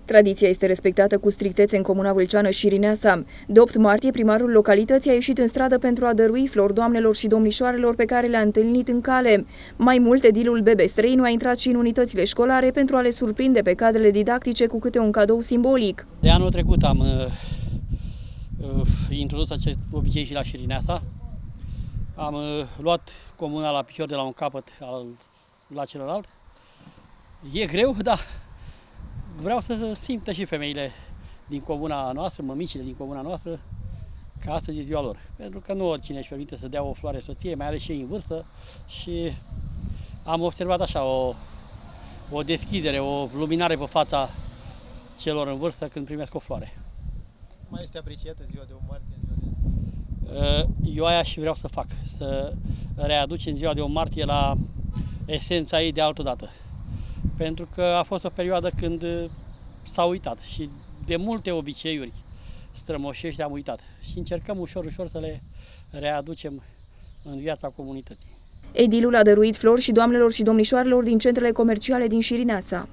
Tradiția este respectată cu strictețe în comuna vâlceană Șirineasa. De 8 martie, primarul localității a ieșit în stradă pentru a dărui flori doamnelor și domnișoarelor pe care le-a întâlnit în cale. Mai mult, edilul Bebe Străinu a intrat și în unitățile școlare pentru a le surprinde pe cadrele didactice cu câte un cadou simbolic. De anul trecut am introdus acest obicei și la Șirineasa. Am luat comuna la picior de la un capăt la celălalt. E greu, dar vreau să simtă și femeile din comuna noastră, mămicile din comuna noastră, că astăzi e ziua lor. Pentru că nu oricine își permite să dea o floare soției, mai ales și ei în vârstă. Și am observat așa o deschidere, o luminare pe fața celor în vârstă când primesc o floare. Mai este apreciată ziua de 8 martie? Eu aia și vreau să fac, să readucem ziua de 8 martie la esența ei de altădată. Pentru că a fost o perioadă când s-a uitat și de multe obiceiuri strămoșești am uitat și încercăm ușor, ușor să le readucem în viața comunității. Edilul a dăruit flori și doamnelor și domnișoarelor din centrele comerciale din Șirineasa.